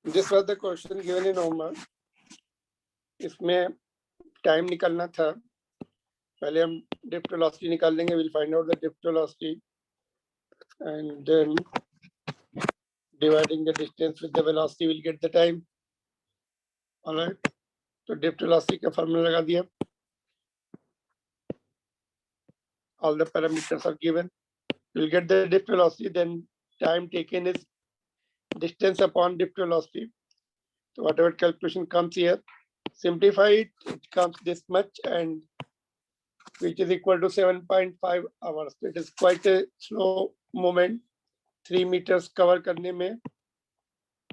This was the question given in homework. इसमें time निकालना था. पहले हम drift velocity निकाल लेंगे. We'll find out the drift velocity and then dividing the distance with the velocity will get the time. All right. तो drift velocity का formula लगा दिया. All the parameters are given. You'll get the drift velocity. Then time taken is distance upon drift velocity. So whatever calculation comes here, simplify it. It comes this much, and which is equal to 7.5 hours. It is quite a slow movement. 3 meters cover करने में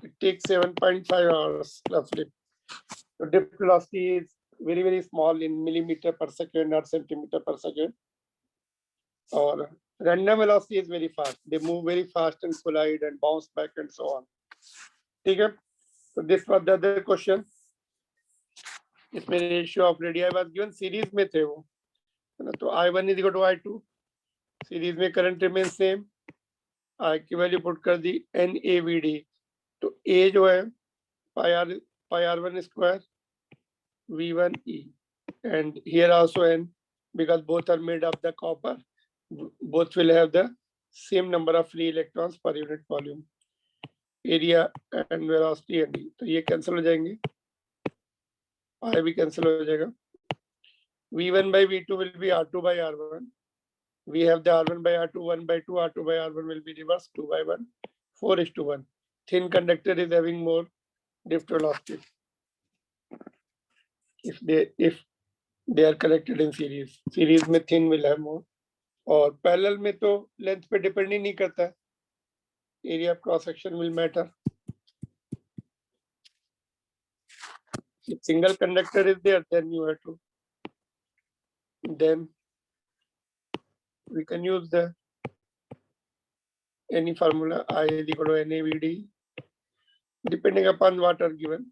it takes 7.5 hours roughly. So drift velocity is very, very small in millimeter per second or centimeter per second. Or random velocity is very fast. They move very fast and collide and bounce back and so on. Okay. So this was the other question. इसमें ratio of radii was given. Series में थे वो. तो I1 is equal to I2. Series में current remains same. I की value put कर दी NAVD. तो A जो है pi R1 square V1E, and here also N, because both are made of the copper. Both will have the same number of free electrons per unit volume. Area and velocity and D. तो ये cancel हो जाएंगे. I भी cancel हो जाएगा. V1 by V2 will be R2 by R1. We have the R1 by R2, 1 by 2, R2 by R1 will be reversed, 2 by 1, 4:1. Thin conductor is having more drift velocity if they are connected in series. Series में thin will have more. और parallel में तो length पे depend ही नहीं करता. Area of cross section will matter. If single conductor is there, then you have to. Then we can use the any formula I is equal to NAVD, depending upon what are given.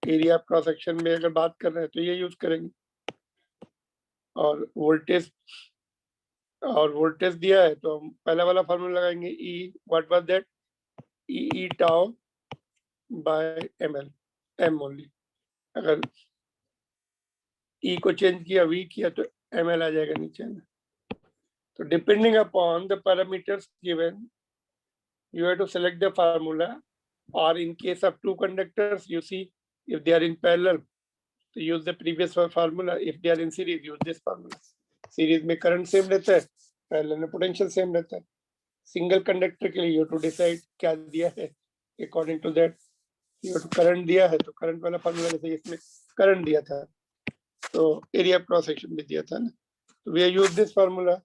Area of cross section में अगर बात कर रहे हैं तो ये use करेंगे. और वोल्टेज दिया है तो हम पहला वाला फॉर्मूला लगाएंगे. E what was that? E tau by ml, m only. अगर E को चेंज किया, V किया तो ml आ जाएगा नीचे में. तो depending upon the parameters given you have to select the formula, or in case of two conductors, you see if they are in parallel, to use the previous formula. If they are in series, use this formula. Series में current same रहता है, parallel में potential same रहता है. Single conductor के लिए you have to decide क्या दिया है. According to that, you have to current दिया है तो current वाला formula, जैसे इसमें current दिया था तो area of cross section भी दिया था ना, तो we have used this formula.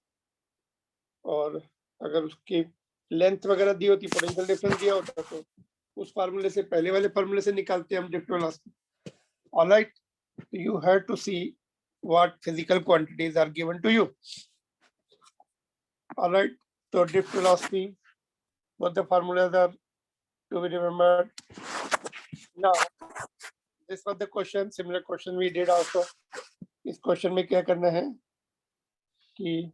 और अगर उसकी लेंथ वगैरह दी होती, पोटेंशियल डिफरेंस दिया होता तो उस फार्मूले से, पहले वाले फार्मूले से निकालते हम drift velocity. Alright, you have to see what physical quantities are given to you. All right, so drift velocity, what the formulas are to be remembered. Now this was the question, similar question we did also. इस question में क्या करना है कि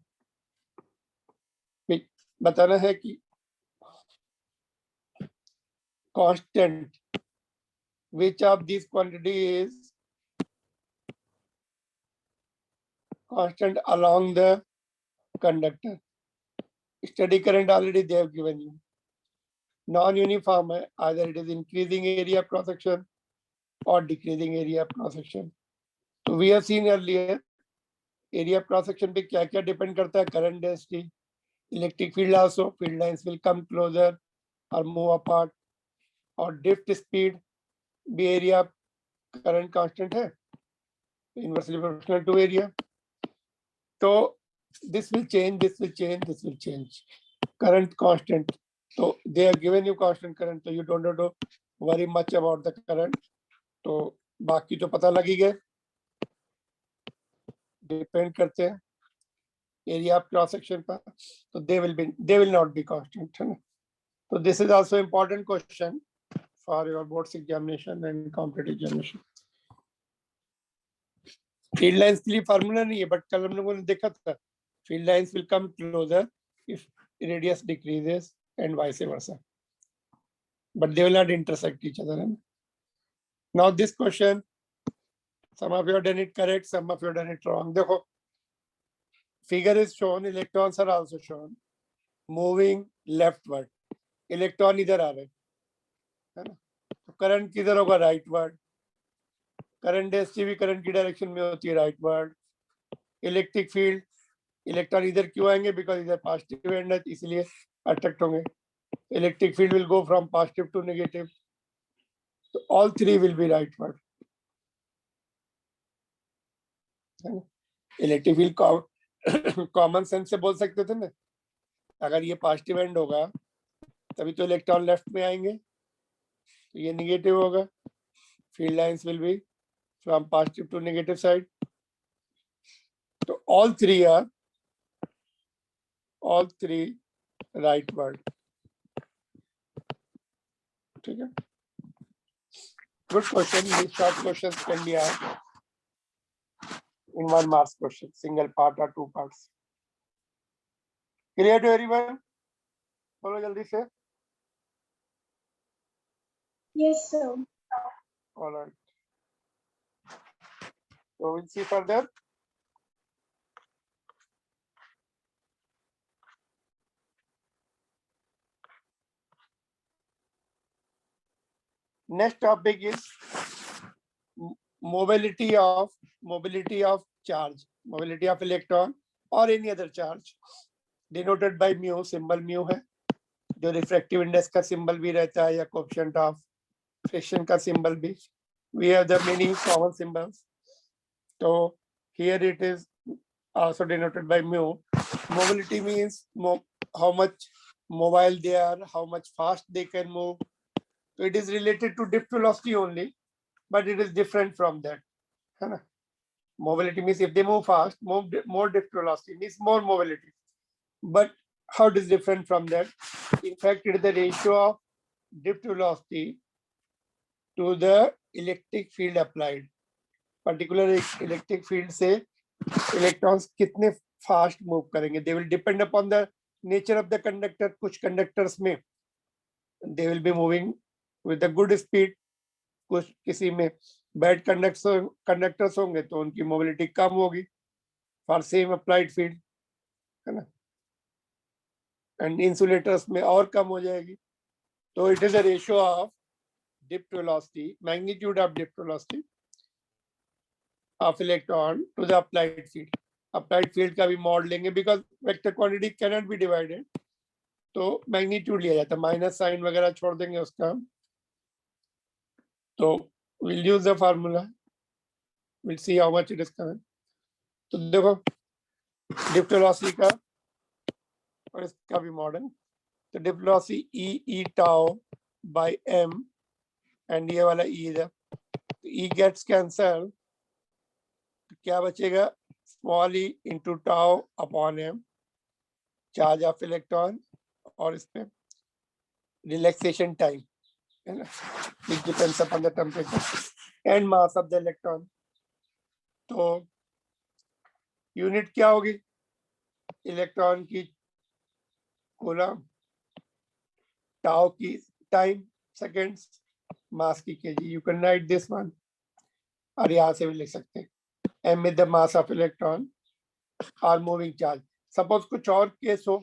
बताना है कि constant which of these quantity is constant along the conductor. Steady current already they have given you. Non-uniform, either it is increasing area of cross section or decreasing area of cross section. So we have seen earlier, area of cross section पे क्या क्या depend करता है? Current density, electric field also. Field lines will come closer or move apart. और drift speed भी area of current constant है, inversely proportional to area. So this will change, this will change, this will change. Current constant. So they have given you constant current, so you don't have to worry much about the current. तो बाकी तो पता लगी गए, depend करते हैं area of cross section पर, तो they will not be constant, है ना. So this is also important question for your boards examination and competitive examination. Field lines के लिए फार्मूला नहीं है, बट कल हम लोगों ने देखा था field lines will come closer if radius decreases and vice versa. But they will not intersect each other. Now this question, some of you have done it correct, some of you have done it wrong. देखो, figure is shown, electrons are also shown, moving leftward. Electron इधर आ रहे है ना, तो current किधर होगा? Rightward. Current density भी current की डायरेक्शन में होती है, राइटवर्ड. इलेक्ट्रिक फील्ड, इलेक्ट्रॉन इधर क्यों आएंगे? बिकॉज इधर पॉजिटिव एंड है, इसलिए अट्रैक्ट होंगे. Electric field will go from positive to negative. तो all three will be rightward. Electric field common sense से बोल सकते थे ना, अगर ये पॉजिटिव एंड होगा तभी तो इलेक्ट्रॉन लेफ्ट में आएंगे, तो ये नेगेटिव होगा. Field lines will be from positive to negative side. तो ऑल थ्री राइटवर्ड. ठीक है, good question. These short questions can be asked in 1 marks question, single part or 2 parts. Clear to everyone? बोलो जल्दी से. Yes, sir. All right. So we'll see further. Next topic is mobility of charge, mobility of electron or any other charge, denoted by mu. Symbol mu है, जो refractive index का symbol भी रहता है, या coefficient of friction का symbol भी. We have the many common symbols. So here it is also denoted by mu. Mobility means how much mobile they are, how much fast they can move. So it is related to drift velocity only, but it is different from that. Mobility means if they move fast, more drift velocity means more mobility. But how it is different from that? In fact, it is the ratio of drift velocity to the electric field applied. Particular electric field से electrons कितने fast move करेंगे. They will depend upon the nature of the conductor. कुछ conductors में they will be moving with a good speed, कुछ किसी में bad conductors होंगे तो उनकी mobility कम होगी for same applied field, है ना. And insulators में और कम हो जाएगी. तो it is a ratio of drift velocity, magnitude of drift velocity of electron to the applied field. Applied field का भी mod लेंगे because vector quantity cannot be divided, तो magnitude लिया जाता है. माइनस साइन वगैरह छोड़ देंगे उसका. तो we'll use the formula. We'll see how much it is coming. तो देखो drift velocity का और इसका भी मॉडल. तो drift velocity E tau by m and ये वाला E इधर, तो E gets cancelled. तो क्या बचेगा? small e into tau upon m, charge of electron, और इस पे relaxation time, है ना, which depends upon the temperature and mass of the electron. तो यूनिट क्या होगी? इलेक्ट्रॉन की कूलम, टाउ की टाइम सेकेंड्स, मास की KG. You can write this one, और यहाँ से भी लिख सकते हैं. m is the mass of electron or moving charge. Suppose कुछ और केस हो,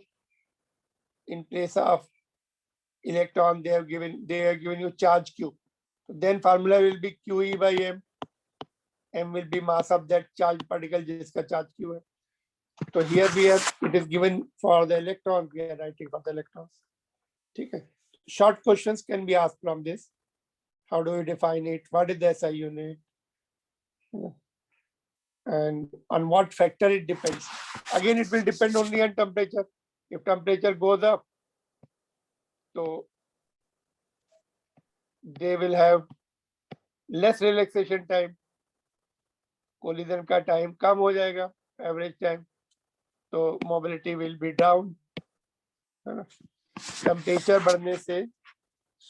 in place of electron they have given you charge q, then formula will be qe by m. m will be mass of that charged particle जिसका charge q है. तो here we have, it is given for the electron, we are writing for the electrons. ठीक है. Short questions can be asked from this. How do we define it? What is the SI unit? And on what factor it depends. Again, it will depend only on temperature. If temperature goes up, so they will have less relaxation time. Collision का time कम हो जाएगा, average time. तो mobility will be down. Temperature बढ़ने से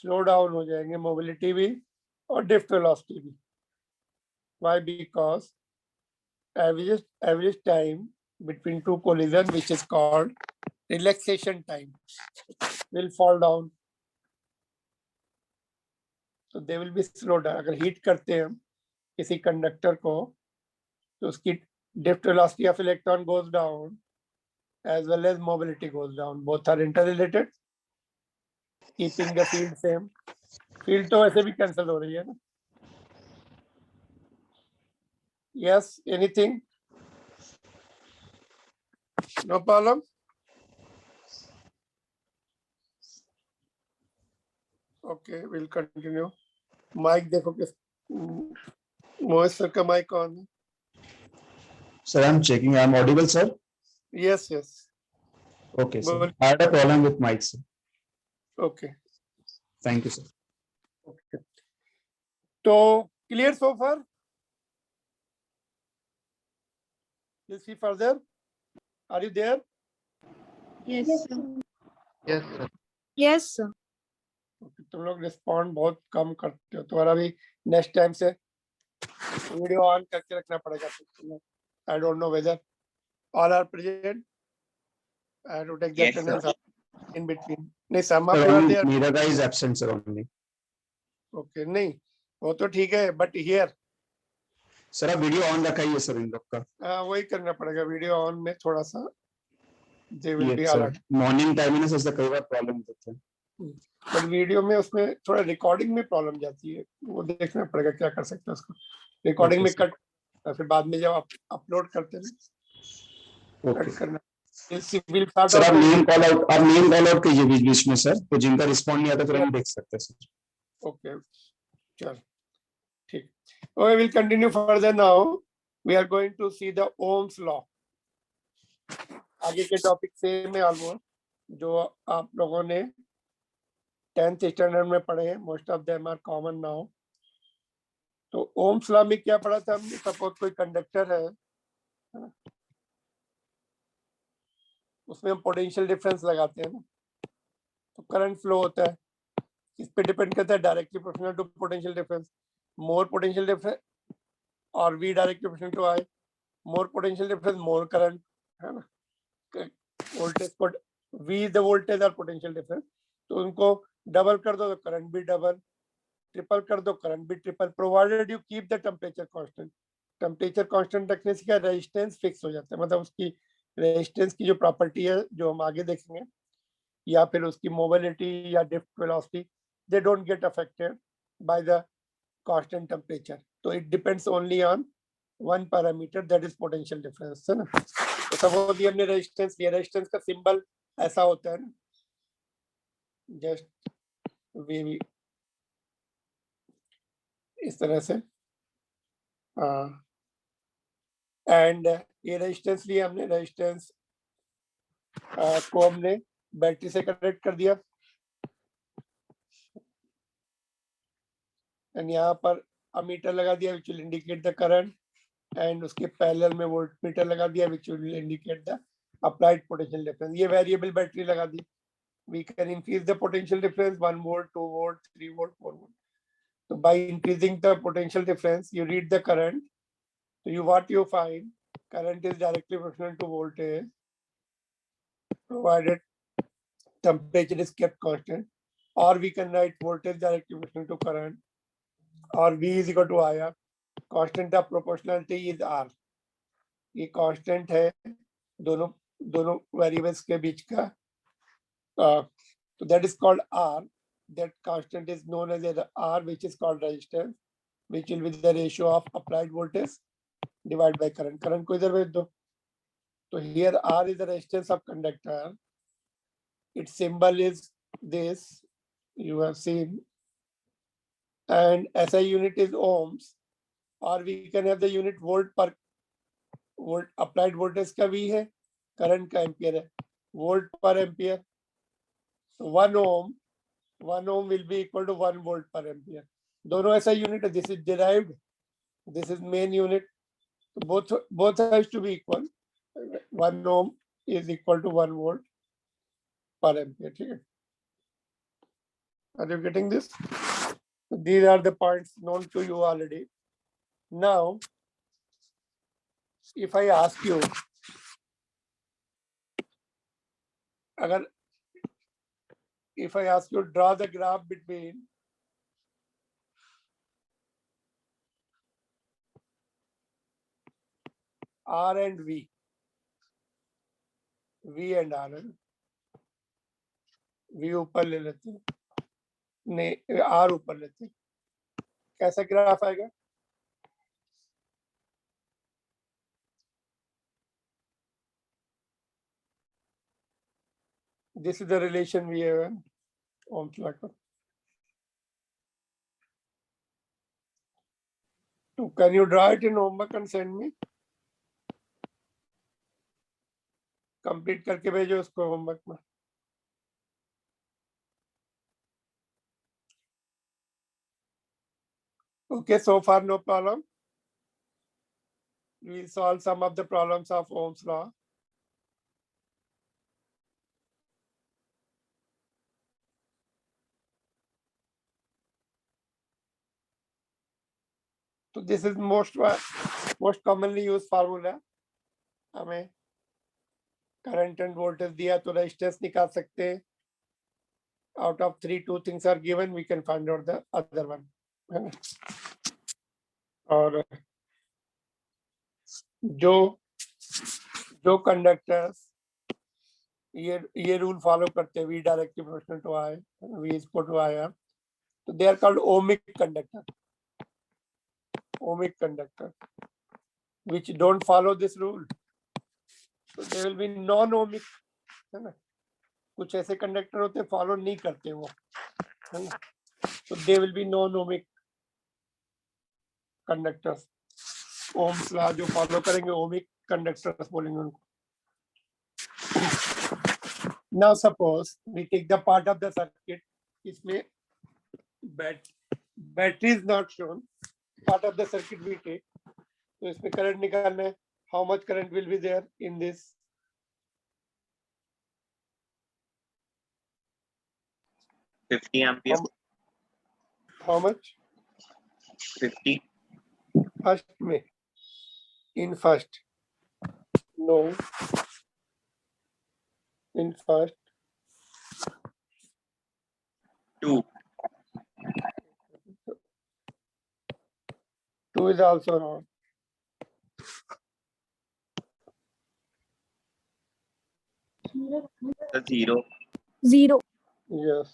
slow down हो जाएंगे mobility भी और drift velocity भी. Why? Because average time between two collision, which is called relaxation time will fall down. So they will be slowed down. अगर heat करते हैं हम किसी कंडक्टर को तो उसकी drift velocity of electron goes down as well as mobility goes down. Both are interrelated, keeping the field same. Field तो ऐसे भी cancel हो रही है ना. Yes, anything? No problem. Okay, we'll continue. Mic देखो किस मोहित सर का mic on है. Sir, I'm checking. I'm audible, sir. Yes, yes. Okay, sir. Well- I had a problem with mic, sir. Okay. Thank you, sir. Okay. So clear so far? We'll see further. Are you there? Yes, sir. Yes, sir. Yes, sir. Okay, तुम लोग respond बहुत कम करते हो. तुम्हारा भी next time से video on करके रखना पड़ेगा. I don't know whether all are present. I have to take the Yes, sir. Attendance in between. नहीं some Sir, up only there. Meera is absent, sir, only. Okay नहीं वो तो ठीक है बट हियर Sir, आप video on रखा ही है सर इन लोग का. वही करना पड़ेगा. वीडियो ऑन में थोड़ा सा they will be Yes, sir. Alert. Morning time में सर कई बार प्रॉब्लम होते हैं. बट वीडियो में उसमें थोड़ा रिकॉर्डिंग में प्रॉब्लम जाती है. वो देखना पड़ेगा क्या कर सकते हैं उसको. रिकॉर्डिंग Okay, में sir. कट फिर बाद में जब आप अपलोड करते हैं Okay. कट करना. We'll start सर out आप with- नेम कॉल आउट कीजिए बीच बीच में सर. तो जिनका रिस्पॉन्ड नहीं आता फिर हम देख सकते हैं सर. Okay, चल ठीक. Okay, we'll continue further now. We are going to see the Ohm's law. आगे के टॉपिक सेम है ऑलमोस्ट जो आप लोगों ने 10th स्टैंडर्ड में पढ़े हैं. Most of them are common now. तो ओम्स लॉ में क्या पढ़ा था हमने. सपोज कोई कंडक्टर है ना? उसमें हम पोटेंशियल डिफरेंस लगाते हैं ना तो करंट फ्लो होता है. इस पे डिपेंड करता है directly proportional to potential difference. More potential difference और V directly proportional to I. More potential difference more current है ना. वोल्टेज को वी द वोल्टेज और पोटेंशियल डिफरेंस. तो उनको डबल कर दो तो करंट भी डबल. ट्रिपल कर दो करंट भी triple. Provided you keep the temperature constant. Temperature constant रखने से क्या रेजिस्टेंस फिक्स हो जाता है. मतलब उसकी रेजिस्टेंस की जो प्रॉपर्टी है जो हम आगे देखेंगे या फिर उसकी मोबिलिटी या drift velocity they don't get affected by the constant temperature. So it depends only on one parameter, that is potential difference, है ना. तो सपोज ये हमने रेजिस्टेंस लिया. रेजिस्टेंस का सिंबल ऐसा होता है ना. जस्ट वी इस तरह से. एंड ये रेजिस्टेंस लिया हमने. रेजिस्टेंस को हमने बैटरी से कनेक्ट कर दिया. एंड यहाँ पर अमीटर लगा दिया which will indicate the current. And उसके पैरेलल में वोल्ट मीटर लगा दिया which will indicate the applied potential difference. ये वेरिएबल बैटरी लगा दी. We can increase the potential difference 1 volt, 2 volt, 3 volt, 4 volt. So by increasing the potential difference, you read the current. So you what you find current is directly proportional to voltage, provided temperature is kept constant. Or we can write voltage directly proportional to current, or V is equal to IR. Constant of proportionality is R. ये constant है दोनों variables के बीच का. So that is called R. That constant is known as R, which is called resistance, which will be the ratio of applied voltage divided by current. Current को इधर भेज दो. So here R is the resistance of conductor. Its symbol is this. You have seen. And SI unit is ohms. Or we can have the unit volt per volt. Applied voltage का V है. Current का ampere है. Volt per ampere. So 1 ohm will be equal to 1 volt per ampere. दोनों ऐसा unit है. This is derived. This is main unit. So both has to be equal. 1 ohm is equal to 1 volt per ampere. ठीक है. Are you getting this? These are the points known to you already. Now, if I ask you अगर if I ask you draw the graph between R and V and R है, V ऊपर ले लेते हैं, नहीं R ऊपर लेते हैं, कैसा ग्राफ आएगा? This is the relation we have in Ohm's law. So can you draw it in homework and send me? Complete करके भेजो उसको होमवर्क में. Okay, so far no problem. We will solve some of the problems of Ohm's law. So this is most commonly used formula. हमें current and voltage दिया तो resistance निकाल सकते हैं. Out of 3, 2 things are given, we can find out the other one. और जो conductors ये rule follow करते हैं, V directly proportional to I, V is equal to IR, तो they are called ohmic conductor, which don't follow this rule, so they will be non-ohmic, है ना. कुछ ऐसे कंडक्टर होते हैं फॉलो नहीं करते वो, है ना, so they will be non-ohmic conductors. Ohm's law जो फॉलो करेंगे ohmic conductors बोलेंगे उनको. Now suppose we take the part of the circuit, इसमें battery is not shown, part of the circuit we take, तो इसमें करंट निकालना है. How much current will be there in this? 50 ampere. How much? 50. First में, in first, no, in first, 2. 2 is also wrong. The 0. 0. Yes.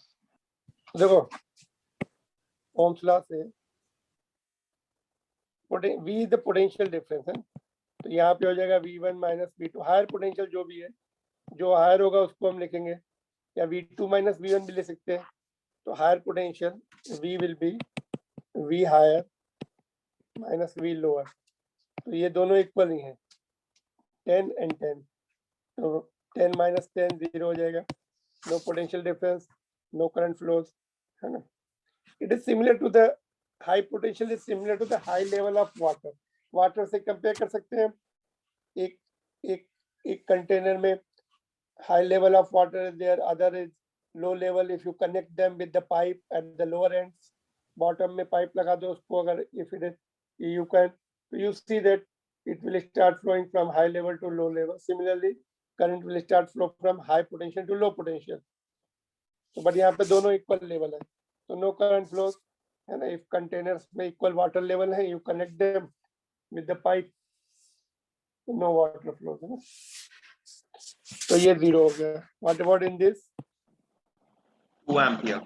देखो Ohm's law से V is the potential difference है, तो यहाँ पे हो जाएगा V1 minus V2. Higher potential जो भी है, जो हायर होगा उसको हम लिखेंगे, या V2 minus V1 भी ले सकते हैं. तो higher potential V will be V higher minus V lower, तो ये दोनों इक्वल ही हैं, 10 and 10, तो 10 minus 10 0 हो जाएगा. No potential difference, no current flows, है ना. It is similar to the high potential is similar to the high level of water. Water से कंपेयर कर सकते हैं. एक कंटेनर में high level of water is there, other is low level. If you connect them with the pipe at the lower ends, bottom में pipe लगा दो उसको, अगर if it is you can, you see that it will start flowing from high level to low level. Similarly, current will start flow from high potential to low potential. तो but यहाँ पे दोनों equal level है, तो no current flows, है ना. If containers में equal water level है, you connect them with the pipe, no water flows, है ना. तो ये 0 हो गया. What about in this? 2 ampere.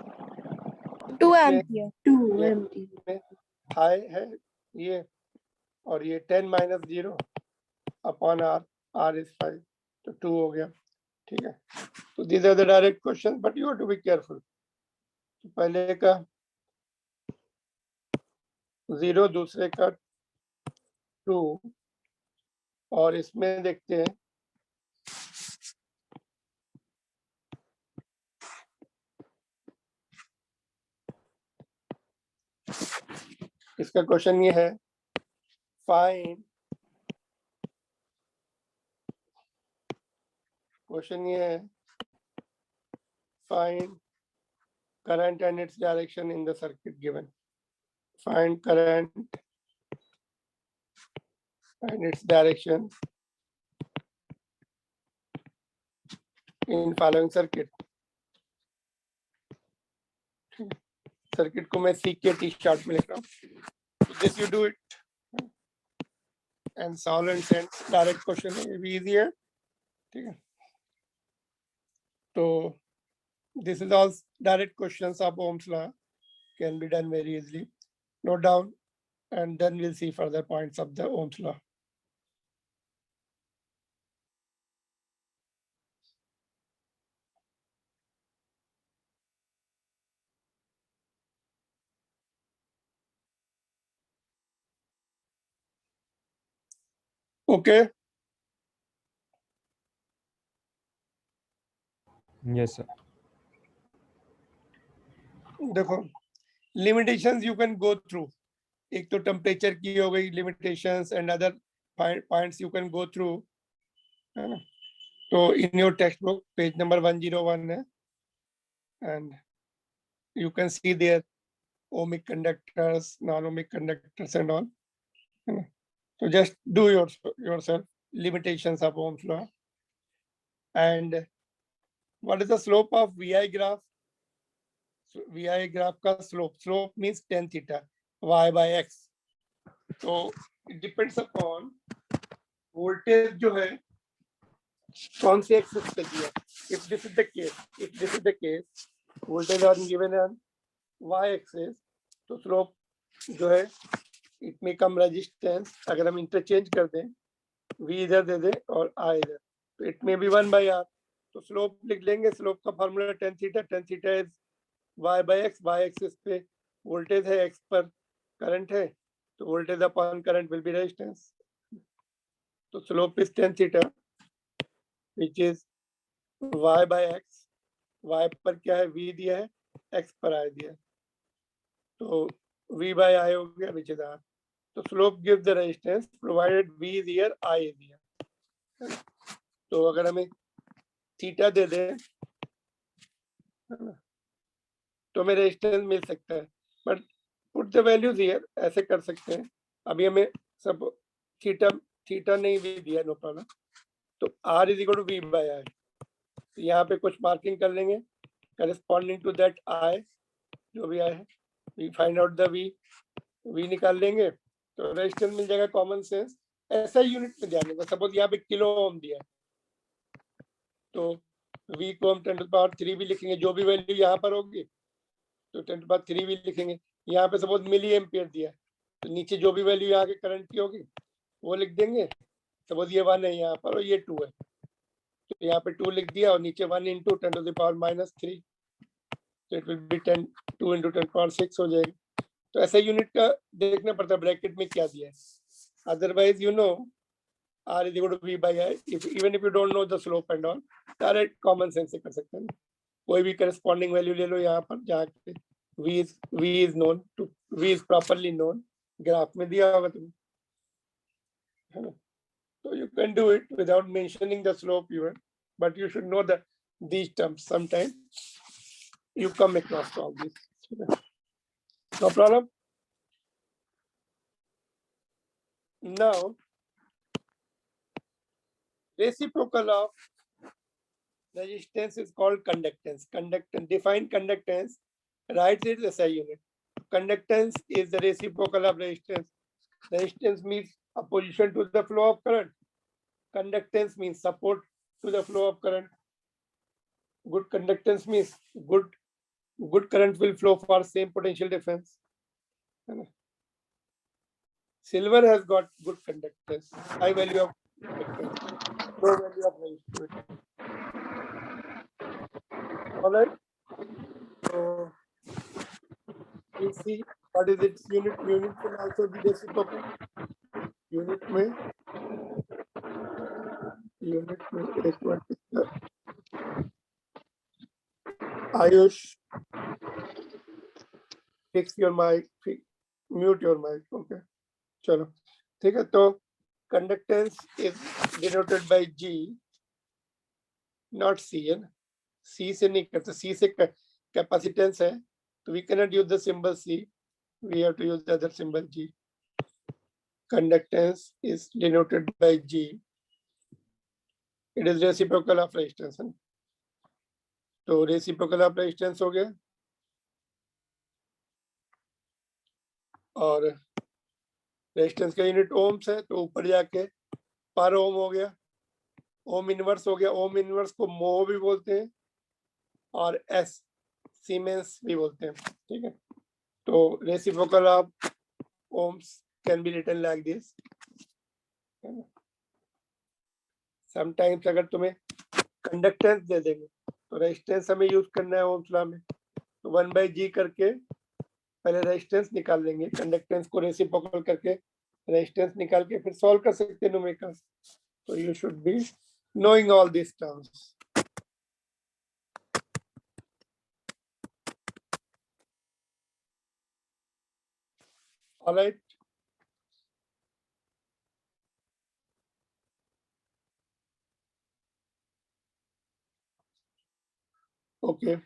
2 इसमें ampere. 2 ampere. हाई है ये, और ये 10 minus 0 upon R, R is 5, तो 2 हो गया. ठीक है. तो these are the direct questions, but you have to be careful. तो पहले का 0, दूसरे का 2, और इसमें देखते हैं इसका क्वेश्चन ये है, फाइंड, क्वेश्चन ये है, find current and its direction in the circuit given. Find current and its direction in following circuit. Circuit को मैं सी के टी शार्ट में लिख रहा हूँ. This you do it and solve and send. Direct question है, ये भी इजी है. ठीक है, तो this is all direct questions of Ohm's law can be done very easily. Note down and then we'll see further points of the Ohm's law. Okay. Yes, sir. देखो, limitations you can go through. एक तो temperature की हो गई limitations and other points you can go through, है ना. तो in your textbook page number 101 है, and you can see there ohmic conductors, non-ohmic conductors and all, है ना. So just do yourself limitations of Ohm's law. And what is the slope of VI graph? So VI graph का slope means tan theta, y by x. So it depends upon voltage जो है कौन से axis पे दिया. If this is the case, voltage are given on y axis, तो slope जो है it may come resistance. अगर हम interchange कर दें, v इधर दे दें और r इधर, तो it may be 1 by r. तो slope लिख लेंगे. slope का formula tan theta is y by x. y axis पे वोल्टेज है, x पर करंट है, तो voltage upon current will be resistance. तो slope is tan theta which is y by x. y पर क्या है, v दिया है, x पर i दिया है, तो v by i हो गया which is r. तो slope gives the resistance provided v is here, i is here. तो अगर हमें थीटा दे दे तो हमें रेजिस्टेंस मिल सकता है. But put the values here, ऐसे कर सकते हैं. अभी हमें सब थीटा नहीं भी दिया, नो प्रॉब्लम. तो r is equal to v by i. तो यहाँ पे कुछ मार्किंग कर लेंगे करस्पॉन्डिंग टू दैट i, जो भी i है. We find out the v निकाल लेंगे, तो रेजिस्टेंस मिल जाएगा. कॉमन सेंस ऐसा यूनिट में ध्यान देगा. सपोज यहाँ पे किलो ओम दिया है, तो v को हम 10⁻³ भी लिखेंगे, जो भी वैल्यू यहाँ पर होगी तो 10⁻³ भी लिखेंगे. यहाँ पे सपोज मिली एम्पियर दिया है, तो नीचे जो भी वैल्यू यहाँ के करंट की होगी वो लिख देंगे. सपोज ये 1 है यहाँ पर और ये 2 है, तो यहाँ पे 2 लिख दिया और नीचे 1 × 10⁻³ तो इट विल बी 2 × 10⁻6 हो जाएगी. तो ऐसा यूनिट का देखना पड़ता है ब्रैकेट में क्या दिया है. Otherwise you know r is equal to v by i. Even if you don't know the slope and all, direct common sense से कर सकते हैं. कोई भी करस्पॉन्डिंग वैल्यू ले लो यहाँ पर, जहाँ पे v is known to v is properly known, graph में दिया होगा तुम्हें, है ना. So you can do it without mentioning the slope even, but you should know that these terms. Sometimes you come across all this. No problem. Now, reciprocal of resistance is called conductance. Define conductance. Write it as a unit. Conductance is the reciprocal of resistance. Resistance means opposition to the flow of current. Conductance means support to the flow of current. Good conductance means good current will flow for same potential difference. Silver has got good conductance, high value of conductance, low value of resistance. All right. So we see what is its unit. Unit can also be reciprocal. Unit में एक बार Ayush, fix your mic, mute your mic. Okay. चलो ठीक है. तो conductance is denoted by G, not C, है ना. C से नहीं करते, C से capacitance है, तो we cannot use the symbol C, we have to use the other symbol G. Conductance is denoted by G. It is reciprocal of resistance. तो reciprocal of resistance हो गया, और रेजिस्टेंस का यूनिट ओम्स है, तो ऊपर जाके पर ओम हो गया, ओम इनवर्स हो गया। ओम इनवर्स को मोह भी बोलते हैं और एस सीमेंस भी बोलते हैं, ठीक है। तो reciprocal of Ohm's can be written like this. Sometimes अगर तुम्हें कंडक्टेंस दे देंगे तो रेजिस्टेंस हमें यूज करना है ओम्स लॉ में, तो 1/G करके पहले रेजिस्टेंस निकाल लेंगे, कंडक्टेंस को रेसिप्रोकल करके रेजिस्टेंस निकाल के फिर सॉल्व कर सकते हैं न्यूमेरिकल्स। तो you should be knowing all these terms. All right. Okay.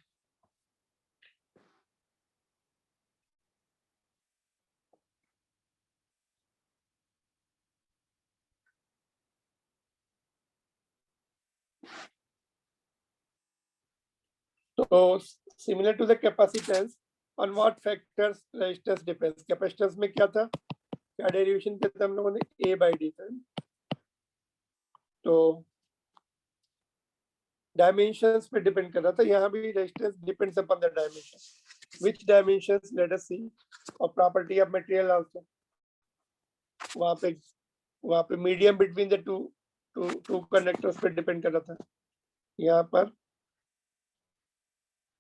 So similar to the capacitance, on what factors resistance depends? Capacitance में क्या था, क्या डेरिवेशन किया था हम लोगों ने, A/D था। तो डायमेंशंस पे डिपेंड कर रहा था, यहाँ भी resistance depends upon the dimension. Which dimensions, let us see, और प्रॉपर्टी ऑफ मटेरियल आल्सो। वहाँ पे medium between the two conductors पे डिपेंड कर रहा था, यहाँ पर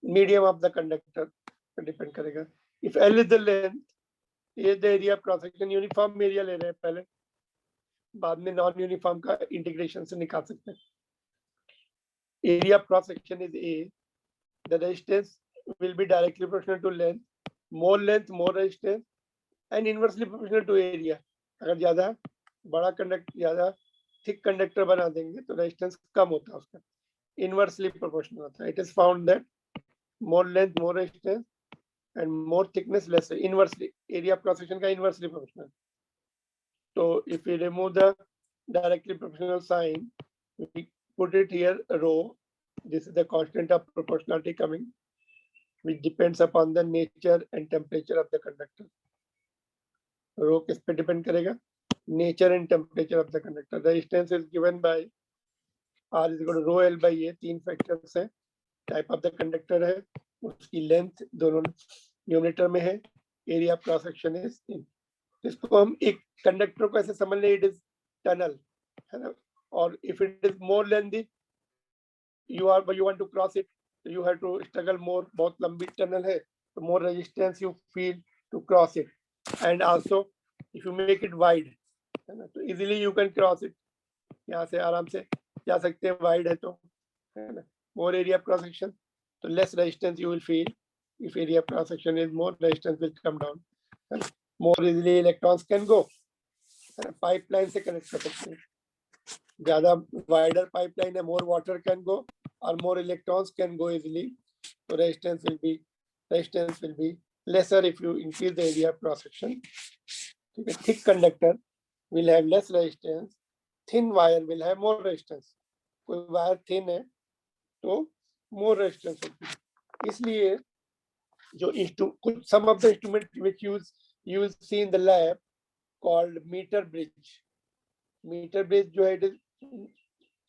मीडियम ऑफ द कंडक्टर पे डिपेंड करेगा। If L is the length, ये the area cross section, uniform area ले रहे हैं पहले, बाद में नॉन यूनिफॉर्म का इंटीग्रेशन से निकाल सकते हैं। Area cross section is A, the resistance will be directly proportional to length, more length more resistance, and inversely proportional to area। अगर ज्यादा बड़ा कंडक्टर, ज्यादा थिक कंडक्टर बना देंगे तो रेजिस्टेंस कम होता है उसका, इनवर्सली प्रोपोर्शनल होता है। It is found that more length more resistance and more thickness less, inversely area cross section का inversely proportional। so if we remove the directly proportional sign, we put it here rho, this is the constant of proportionality coming, which depends upon the nature and temperature of the conductor। rho किस पे depend करेगा, nature and temperature of the conductor। resistance is given by R is equal to rho L by A, तीन factors है, type of the conductor है, उसकी length दोनों numerator में है, area cross section is in. इसको हम एक कंडक्टर को ऐसे समझ लें, इट इज टनल, है ना, और if it is more lengthy, you want to cross it, you have to struggle more, बहुत लंबी टनल है तो more resistance you feel to cross it, and also if you make it wide, है ना, तो easily you can cross it, यहाँ से आराम से जा सकते हैं, वाइड है तो, है ना। more area cross section, so less resistance you will feel. If area cross section is more, resistance will come down, and more easily electrons can go, pipeline से connect कर सकते हैं, ज़्यादा wider pipeline है, more water can go or more electrons can go easily, so resistance will be lesser if you increase the area cross section। thick conductor will have less resistance, thin wire will have more resistance। कोई wire thin है तो more resistance होती है। इसलिए जो कुछ some of the instrument which use see in the lab called meter bridge जो है,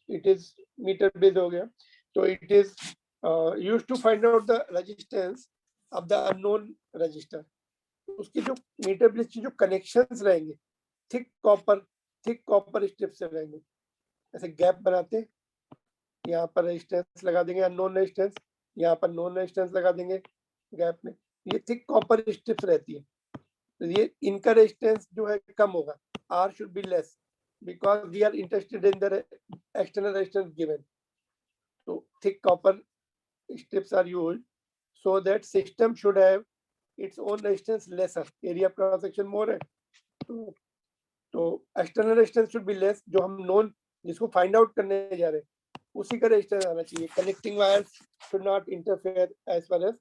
इट इज मीटर ब्रिज हो गया, तो it is used to find out the resistance of the unknown register. उसकी जो मीटर ब्रिज की जो connections रहेंगे थिक कॉपर स्ट्रिप से रहेंगे, ऐसे गैप बनाते हैं, यहाँ पर रेजिस्टेंस लगा देंगे अननोन रेजिस्टेंस, यहाँ पर नॉन रेजिस्टेंस लगा देंगे गैप में, ये थिक कॉपर स्ट्रिप्स रहती है, तो ये इनका रेजिस्टेंस जो है कम होगा, R should be less because we are interested in the external resistance given। so thick copper strips are used so that system should have its own resistance lesser, area cross section more है, तो external resistance should be less, जो हम non जिसको find out करने जा रहे हैं उसी का रेजिस्टेंस आना चाहिए। Connecting wires should not interfere as far as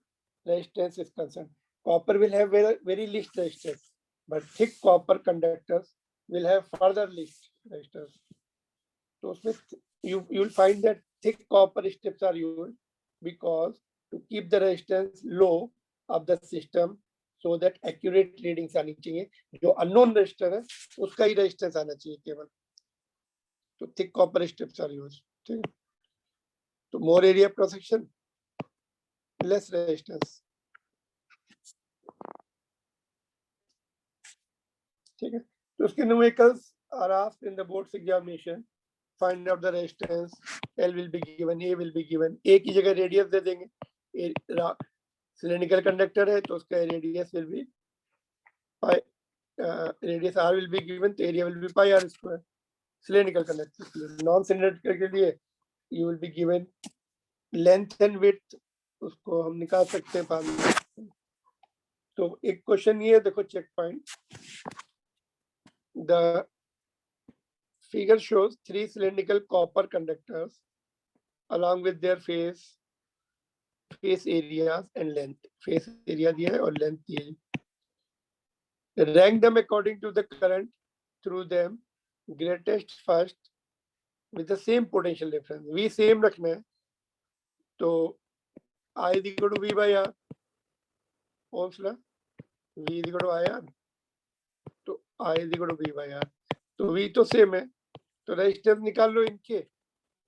resistance is concerned। Copper will have very least resistance, but thick copper conductors will have further least resistance। तो उसमें you will find that thick copper strips are used because to keep the resistance low of the system so that accurate readings आनी चाहिए. जो unknown resistor है उसका ही resistance आना चाहिए केवल. तो thick copper strips are used. ठीक है. तो more area cross section, less resistance. ठीक है. तो उसके numericals are asked in the board's examination. Find out the resistance. L will be given, A will be given. A की जगह radius दे देंगे. Cylindrical conductor है तो उसका radius will be pi. Radius R will be given, तो area will be pi R square. Cylindrical conductor. Non-cylindrical के लिए you will be given length and width. उसको हम निकाल सकते हैं बाद में. तो एक क्वेश्चन ये है, देखो check point. The figure shows 3 cylindrical copper conductors along with their face areas and length. Face area दिया है और length दिया है. Rank them according to the current through them, greatest first with the same potential difference. V same रखना है. तो I is equal to V by R. Ohm's law. V is equal to IR. तो I is equal to V by R. तो V तो same है. तो resistance निकाल लो इनके.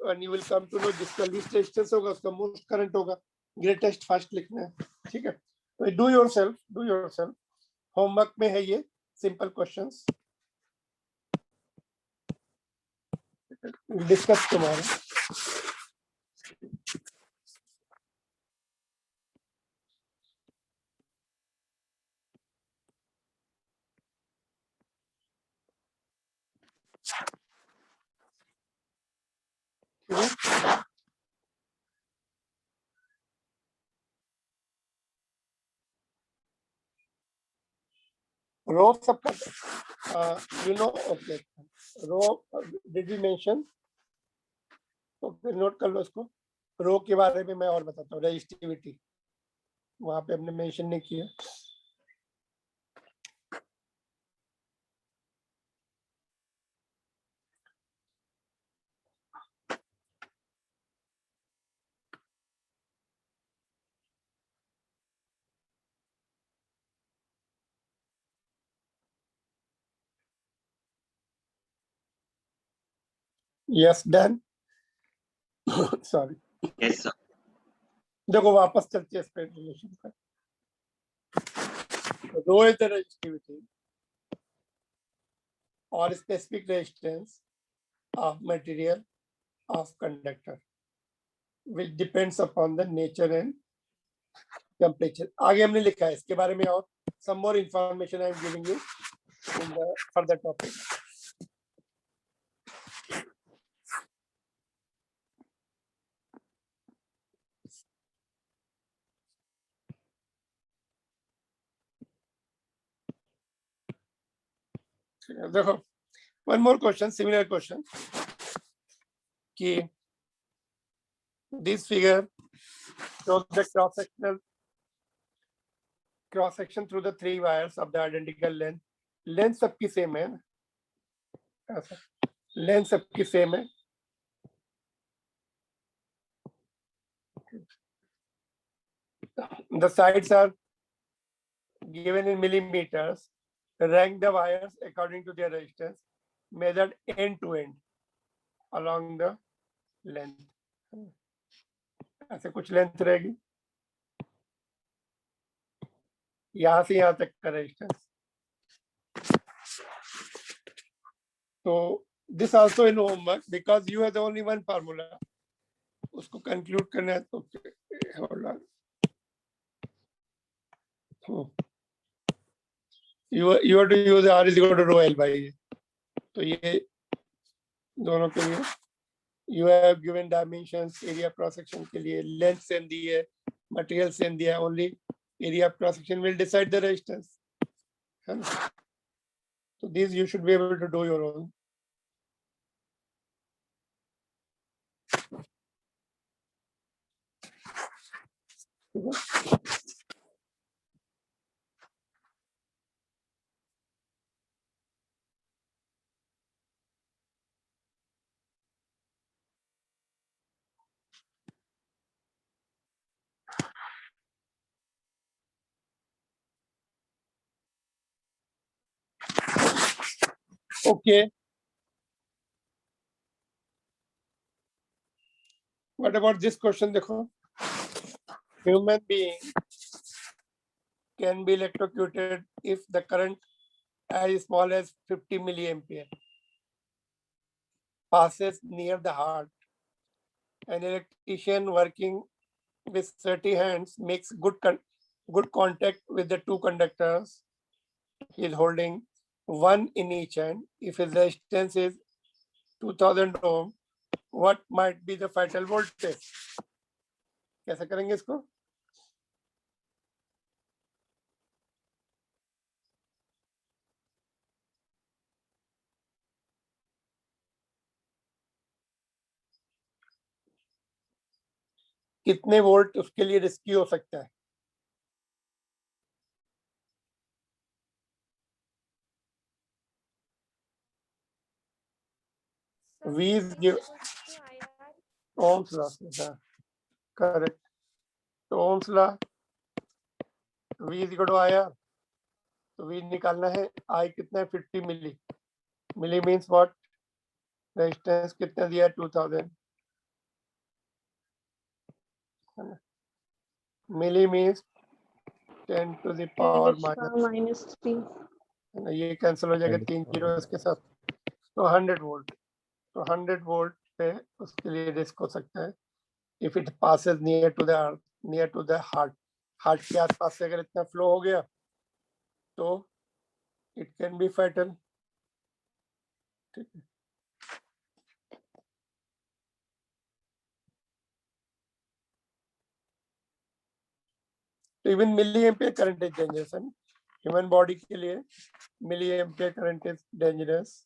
And you will come to know जिसका least resistance होगा उसका most current होगा. Greatest first लिखना है. ठीक है. तो do yourself. Homework में है ये simple questions. Discuss tomorrow. Rho सबका you know, okay. Rho did we mention? तो फिर नोट कर लो इसको. रो के बारे में मैं और बताता हूँ. रेजिस्टिविटी वहां पे हमने मेंशन नहीं किया. Yes done. Sorry. Yes, sir. देखो वापस चलते हैं इस पे रिलेशन पर. रो इज द रेजिस्टिविटी और specific resistance of material of conductor which depends upon the nature and temperature. आगे हमने लिखा है इसके बारे में और some more information I am giving you in the further topic. देखो one more question, similar question कि this figure shows the cross section through the 3 wires of the identical length. Length सबकी same है ना. ऐसा length सबकी same है. The sides are given in millimeters. Rank the wires according to their resistance, measured end to end along the length. ऐसे कुछ length रहेगी. यहां से यहां तक का रेजिस्टेंस. तो this also in homework because you have only one formula. उसको conclude करना है तो hold on. You have to use R is equal to rho L by A. तो ये दोनों के लिए you have given dimensions. area cross section के लिए length same दी है, material same दिया है. Only area cross section will decide the resistance. So these you should be able to do your own. Okay. What about this question? देखो, human being can be electrocuted if the current as small as 50 milliampere passes near the heart. An electrician working with 30 hands makes good contact with the two conductors. He is holding one in each hand. If his resistance is 2000 ohm, what might be the fatal voltage? कैसे करेंगे इसको? कितने volt उसके लिए risky हो सकता है? V is given Ohm's law से, हाँ, correct. तो Ohm's law V is equal to IR. तो V निकालना है, I कितना है? 50 मिली. मिली means what? रेजिस्टेंस कितना दिया? 2000. मिली means 10 to the power -3. ये कैंसिल हो जाएगा 3 जीरो इसके साथ. तो 100 वोल्ट. तो 100 वोल्ट पे उसके लिए रिस्क हो सकता है if it passes near to the earth, near to the heart. Heart के आसपास से अगर इतना फ्लो हो गया तो इट कैन बी फैटल. ठीक है. तो even milli ampere current is dangerous. Human body के लिए milli ampere current is dangerous.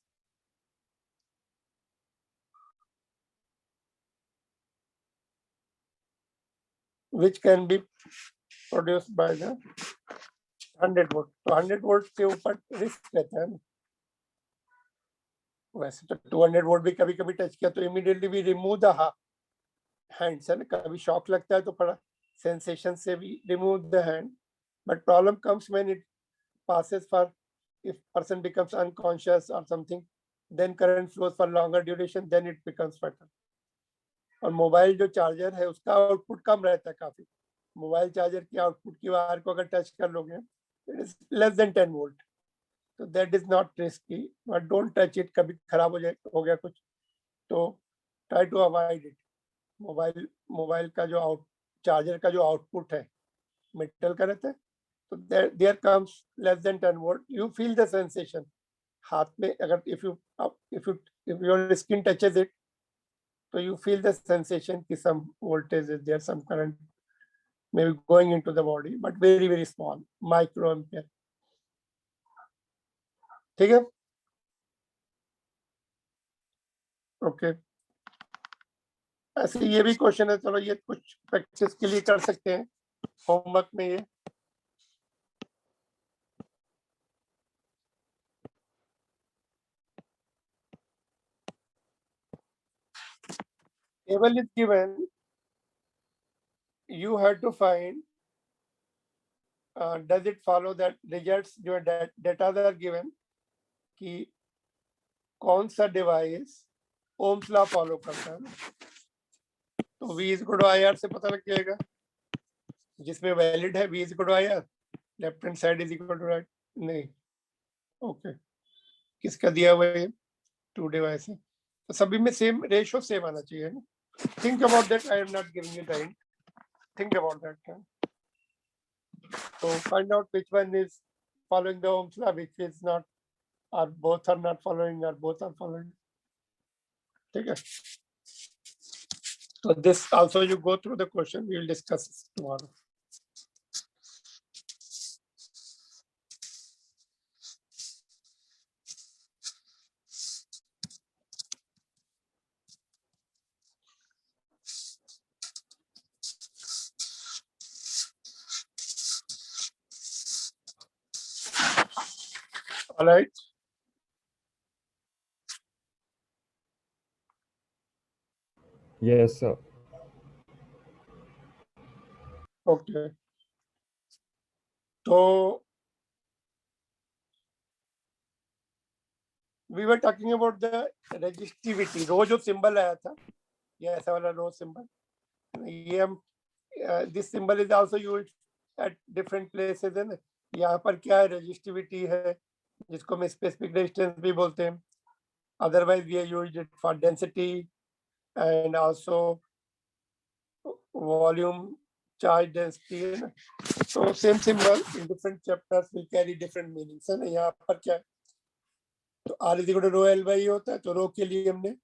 which can be produced by the 100 volt. तो 100 वोल्ट के ऊपर रिस्क रहता है. वैसे तो 200 वोल्ट भी कभी कभी टच किया तो इमीडिएटली भी रिमूव द हैंड से. कभी शॉक लगता है तो थोड़ा सेंसेशन से भी remove the hand. But problem comes when it passes for, if person becomes unconscious or something, then current flows for longer duration, then it becomes fatal. और mobile जो चार्जर है उसका आउटपुट कम रहता है काफी. मोबाइल चार्जर की output की वायर को अगर टच कर लोगे it is less than 10 volt. तो that is not risky, but don't touch it. कभी खराब हो गया कुछ तो try to avoid it. Mobile का जो चार्जर का जो आउटपुट है मेटल का रहता है. तो there comes less than 10 volt, you feel the sensation. हाथ में अगर if your skin touches it, so you feel the sensation कि some voltage is there, some current maybe going into the body, but very very small, microampere. ठीक है. Okay. ऐसे ये भी question है. चलो ये कुछ प्रैक्टिस के लिए कर सकते हैं होमवर्क में. ये table is given, you have to find does it follow that results जो data are given कि कौन सा डिवाइस ओम्स लॉ फॉलो करता है. तो V is equal to IR से पता लग जाएगा. जिसमें वैलिड है V is equal to IR, left hand side is equal to right. नहीं. ओके. किसका दिया हुआ है? 2 डिवाइस है तो सभी में सेम रेशियो सेम आना चाहिए. Think about that. I am not giving you time. Think about that. So find out which one is following the Ohm's law, which is not, or both are not following, or both are following. ठीक है. So this also you go through the question. We will discuss this tomorrow. All right. Yes, sir. Okay. तो we were talking about the resistivity. रो जो symbol आया था, ये ऐसा वाला रो symbol. ये हम this symbol is also used at different places है ना. यहाँ पर क्या है, resistivity है, जिसको हम specific resistance भी बोलते हैं. Otherwise we are used it for density and also volume, charge density है ना. So same symbol in different chapters will carry different meanings है ना. यहाँ पर क्या है, तो R is equal to rho L by E होता है, तो रो के लिए हमने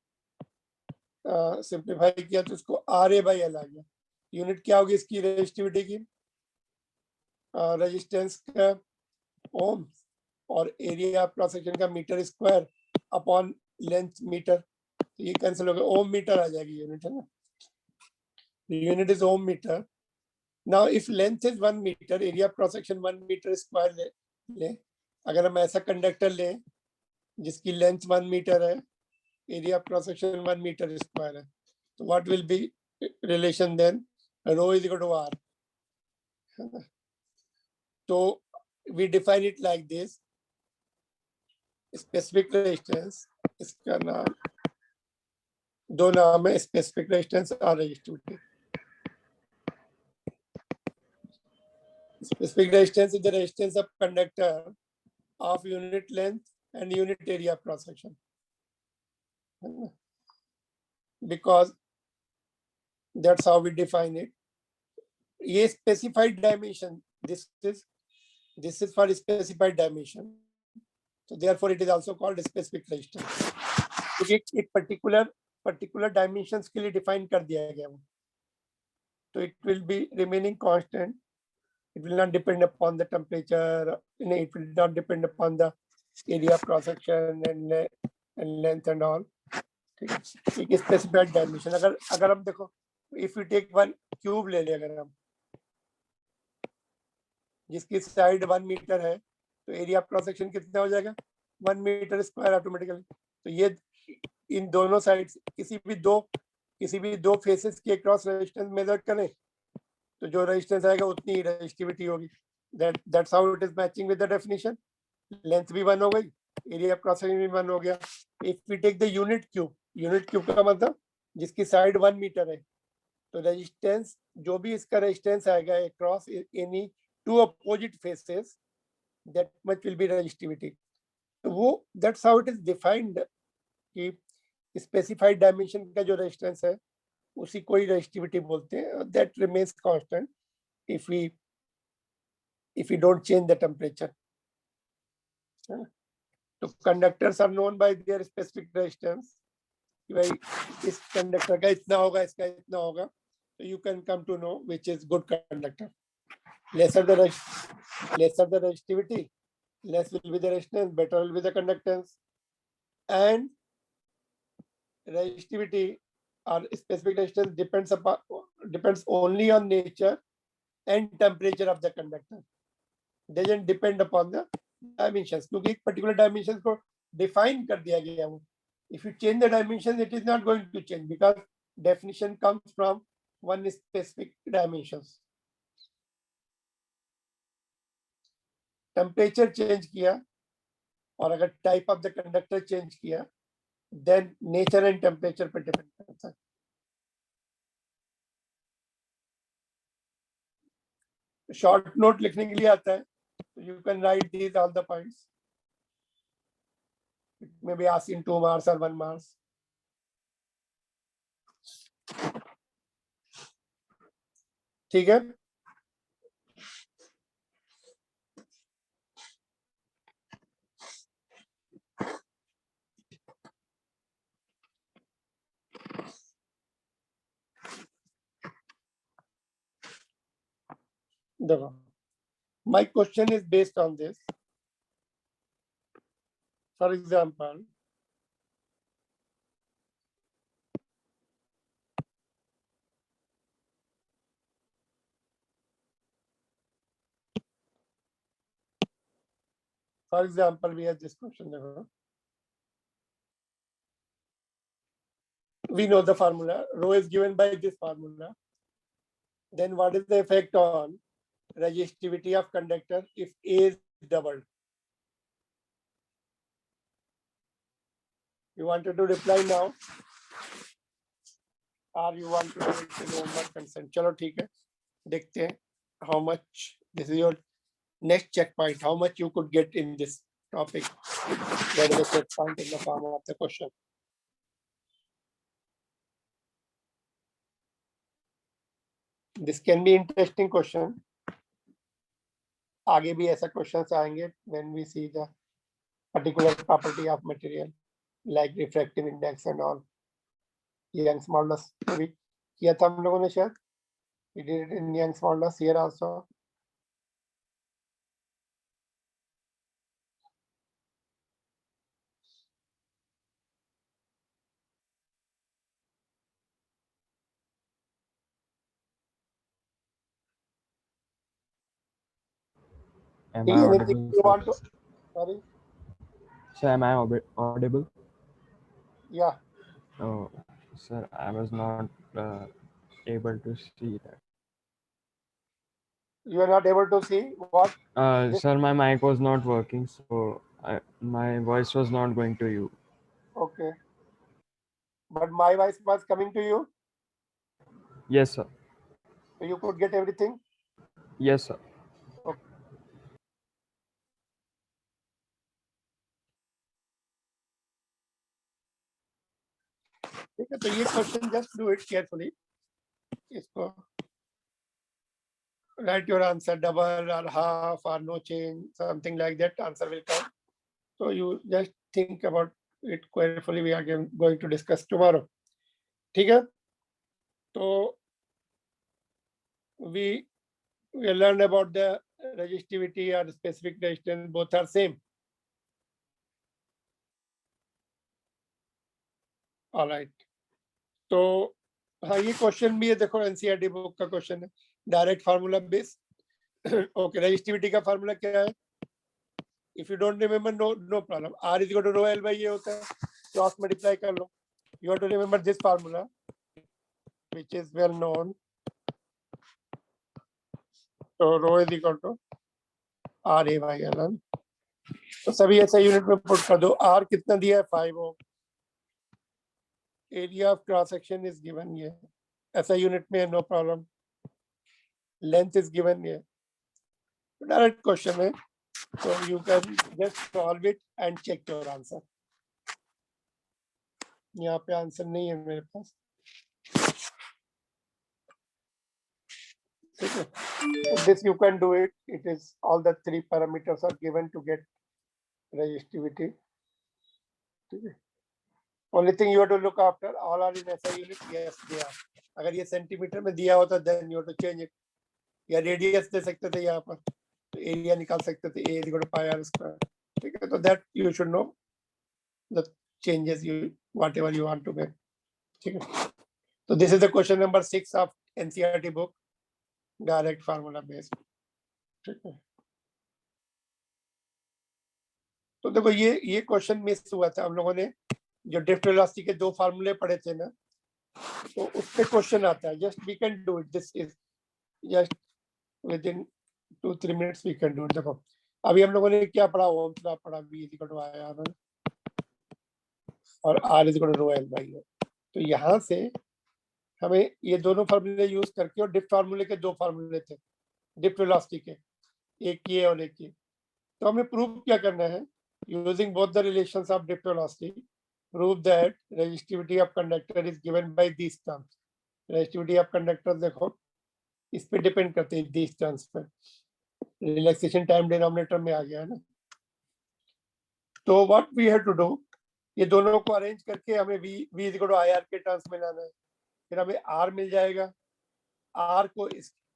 सिंप्लीफाई किया तो इसको RA by L आ गया. यूनिट क्या होगी इसकी रेजिस्टिविटी की, रेजिस्टेंस का ओम और एरिया क्रॉस सेक्शन का metre square upon length metre. तो ये कैंसिल हो गया, ओम मीटर आ जाएगी यूनिट है ना. Unit is ohm meter. Now if length is 1 meter, area cross section 1 meter square ले. अगर हम ऐसा कंडक्टर लें जिसकी लेंथ 1 मीटर है, area cross section 1 meter square है, तो what will be relation then, rho is equal to R. तो we define it like this, specific resistance, इसका नाम, दो नाम है, स्पेसिफिक रेजिस्टेंस और resistivity. Specific resistance is the resistance of conductor of unit length and unit area cross section. Because that's how we define it. ये specified dimension. This is for specified dimension. So therefore, it is also called specific resistance. क्योंकि एक particular dimensions के लिए define कर दिया गया वो. So it will be remaining constant. It will not depend upon the temperature. It will not depend upon the area cross section and length and all. एक specified dimension. अगर हम देखो, if you take one cube ले ले, अगर हम जिसकी side 1 meter है, तो एरिया क्रॉस सेक्शन कितना हो जाएगा, 1 मीटर स्क्वायर ऑटोमेटिकली. तो ये इन दोनों साइड्स किसी भी दो फेसेस के क्रॉस रेजिस्टेंस मेजर करें, तो जो रेजिस्टेंस आएगा उतनी ही रेजिस्टिविटी होगी. That's how it is matching with the definition. Length भी 1 हो गई, एरिया क्रॉस सेक्शन भी 1 हो गया. If we take the unit cube का मतलब जिसकी साइड 1 मीटर है, तो रेजिस्टेंस जो भी इसका रेजिस्टेंस आएगा across any two opposite faces, that much will be resistivity. तो वो that's how it is defined कि स्पेसिफाइड डायमेंशन का जो रेजिस्टेंस है उसी को ही रेजिस्टिविटी बोलते हैं. That remains constant if we don't change the temperature. तो conductors are known by their specific resistance. कि भाई इस कंडक्टर का इतना होगा, इसका इतना होगा, तो you can come to know which is good conductor. lesser the resistivity, less will be the resistance, better will be the conductance. And resistivity or specific resistance depends only on nature and temperature of the conductor. Doesn't depend upon the dimensions. क्योंकि एक particular dimensions को define कर दिया गया है वो. If you change the dimensions, it is not going to change because definition comes from one specific dimensions. Temperature change किया और अगर type of the conductor change किया, देन नेचर एंड टेम्परेचर पर डिपेंड करता है. शॉर्ट नोट लिखने के लिए आता है, तो you can write these all the points. It may be asked in 2 marks or 1 marks. ठीक है. देखो, my question is based on this. For example, we have this question. We know the formula. Rho is given by this formula. Then what is the effect on resistivity of conductor if A is doubled? You wanted to reply now? Or you want to do it in homework consent? चलो ठीक है, देखते हैं how much. This is your next checkpoint. How much you could get in this topic? That is a checkpoint in the form of the question. This can be interesting question. आगे भी ऐसा questions आएंगे when we see the particular property of material like refractive index and all. Young's modulus भी किया था हम लोगों ने शायद. We did it in Young's modulus here also. Am I Anything audible, you sir? want to? Sorry. Sir, am I audible? Yeah. Oh, sir, I was not able to see that. You are not able to see what? This- Sir, my mic was not working, so my voice was not going to you. Okay. But my voice was coming to you, Yes, sir. so you could get everything. Yes, sir. ठीक है, तो ये question just do it carefully. इसको write your answer double or half or no change, something like that. Answer will come. So you just think about it carefully. We are going to discuss tomorrow. ठीक है, तो we learned about the resistivity or specific resistance. Both are same. All right. तो हाँ, ये question भी है, देखो NCERT book का क्वेश्चन है. Direct formula base. Okay, resistivity का फार्मूला क्या है? If you don't remember, no problem. R is equal to rho L by ये होता है, क्रॉस मल्टीप्लाई कर लो. You have to remember this formula which is well known. तो rho is equal to R A by L एन. तो सभी ऐसा यूनिट में पुट कर दो. आर कितना दिया है? 5 ohm. Area of cross section is given, ये ऐसा यूनिट में, no problem. Length is given, ये डायरेक्ट क्वेश्चन है. So you can just solve it and check your answer. यहाँ पे आंसर नहीं है मेरे पास. ठीक है, this you can do it. It is all the 3 parameters are given to get resistivity. ठीक है, only thing you have to look after, all are in SI unit. Yes, they are. अगर ये centimetre में दिया होता then you have to change it. या radius दे सकते थे यहाँ पर, तो एरिया निकाल सकते थे, a equal to pi r square. ठीक है, तो that you should know the changes you whatever you want to make. ठीक है, तो this is the question number 6 of NCERT book, direct formula based. ठीक है, तो देखो ये क्वेश्चन मिस हुआ था. हम लोगों ने जो ड्रिफ्ट वेलोसिटी के 2 फार्मूले पढ़े थे ना, तो उस पे क्वेश्चन आता है. Just we can do it. This is just within 2-3 minutes we can do it. देखो अभी हम लोगों ने क्या पढ़ा? ओम्स लॉ पढ़ा, V is equal to I R और R is equal to rho L by A. तो यहाँ से हमें ये दोनों फार्मूले यूज करके, और ड्रिफ्ट फार्मूले के 2 फार्मूले थे ड्रिफ्ट वेलोसिटी के, एक ये और एक ये. तो हमें प्रूव क्या करना है? Using both the relations of drift velocity, prove that resistivity of conductor is given by these terms. Resistivity of conductor देखो इस पे डिपेंड करते हैं, दीस टर्म्स पे. रिलैक्सेशन टाइम डिनोमिनेटर में आ गया है ना. तो what we have to do, ये दोनों को अरेंज करके हमें v is equal to I R के टर्म्स में लाना है. फिर हमें r मिल जाएगा. r को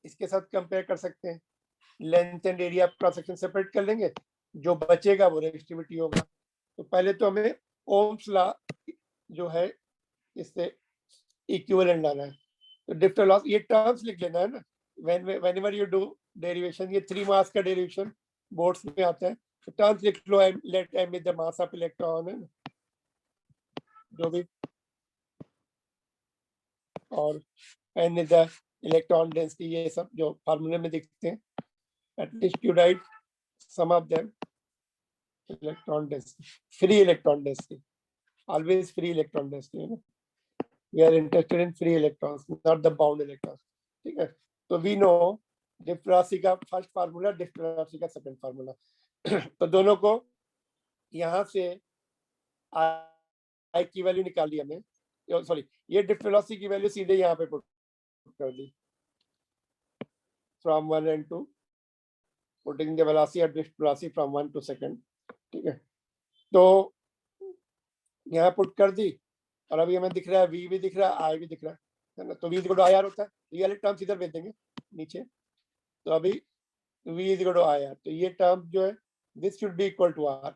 इसके साथ कंपेयर कर सकते हैं. Length and area cross section separate कर लेंगे, जो बचेगा वो रेजिस्टिविटी होगा. तो पहले तो हमें ओम्स लॉ जो है इससे इक्विवेलेंट लाना है. तो ड्रिफ्ट लॉस ये टर्म्स लिख लेना है ना. whenever you do derivation, ये 3 मास का डेरिवेशन बोर्ड्स में आता है, तो टर्म्स लिख लो. Let m is the mass of electron है ना, जो भी, और n is the electron density. ये सब जो फार्मूले में दिखते हैं, at least you write some of them. Electron density, free electron density always free electron density, we are interested in free electrons, not the bound electrons. ठीक है, तो we know डिफ्टोलॉसी का फर्स्ट फार्मूला, डिफ्टोलॉसी का सेकंड फार्मूला. तो दोनों को यहाँ से आई की वैल्यू निकाल ली हमने, सॉरी ये डिफ्टोलॉसी की वैल्यू सीधे यहाँ पे पुट कर दी from 1 and 2, putting the velocity at drift velocity from 1 to 2. ठीक है, तो यहाँ पुट कर दी और अभी हमें दिख रहा है v भी दिख रहा है, i भी दिख रहा है ना. तो v equal to I R होता है, ये वाले टर्म्स इधर भेज देंगे नीचे. तो अभी v is equal to I R, तो ये टर्म जो है this should be equal to r,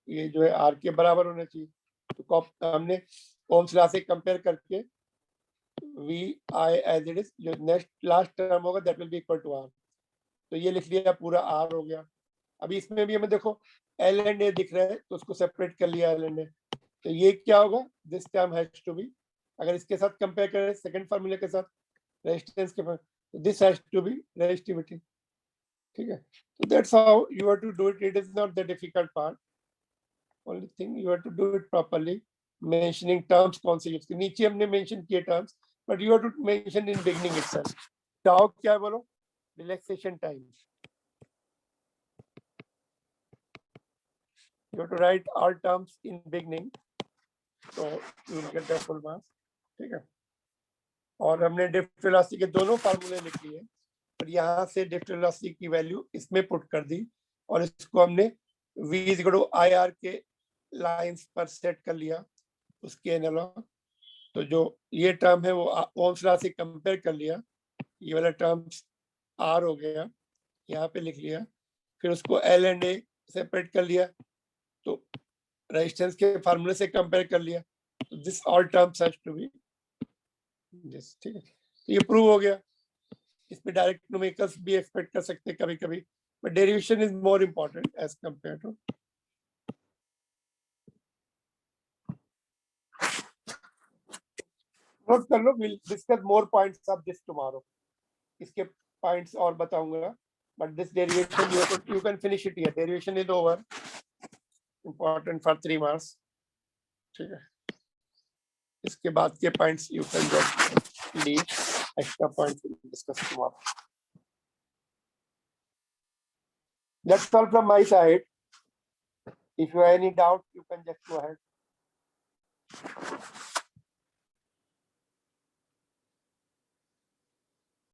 ये जो है r के बराबर होना चाहिए. तो हमने ओम्स लॉ से कंपेयर करके v i as it is, जो नेक्स्ट लास्ट टर्म होगा that will be equal to r. तो ये लिख लिया, पूरा r हो गया. अभी इसमें भी हमें देखो L and A दिख रहा है, तो उसको सेपरेट कर लिया L and A. तो ये क्या होगा, this term has to be, अगर इसके साथ कंपेयर करें सेकंड फार्मूले के साथ रेजिस्टेंस के साथ, तो this has to be resistivity. ठीक है, तो that's how you have to do it. It is not the difficult part, only thing you have to do it properly, mentioning terms कौन से यूज किए. नीचे हमने मेंशन किए terms, but you have to mention in beginning itself. Tau क्या बोलो, relaxation time. You have to write all terms in beginning, so you will get the full marks. ठीक है, और हमने ड्रिफ्ट वेलोसिटी के दोनों फार्मूले लिख लिए, और यहाँ से ड्रिफ्ट वेलोसिटी की वैल्यू इसमें पुट कर दी, और इसको हमने v is equal to I R के लाइंस पर सेट कर लिया उसके एनालॉग. तो जो ये टर्म है वो ओम्स लॉ से कंपेयर कर लिया, ये वाला टर्म r हो गया, यहाँ पे लिख लिया. फिर उसको L and A सेपरेट कर लिया, तो रेजिस्टेंस के फार्मूले से कंपेयर कर लिया. तो this all terms has to be this. ठीक है, तो ये प्रूव हो गया. इसमें डायरेक्ट न्यूमेरिकल्स भी एक्सपेक्ट कर सकते हैं कभी कभी, but derivation is more important as compare to. Note कर लो, will discuss more points of this tomorrow. इसके पॉइंट्स और बताऊंगा, but this derivation you can finish it here. Derivation is over, important for 3 marks. ठीक है, इसके बाद के points you can just leave, extra points will discuss tomorrow. That's all from my side. If you have any doubt, you can just go ahead.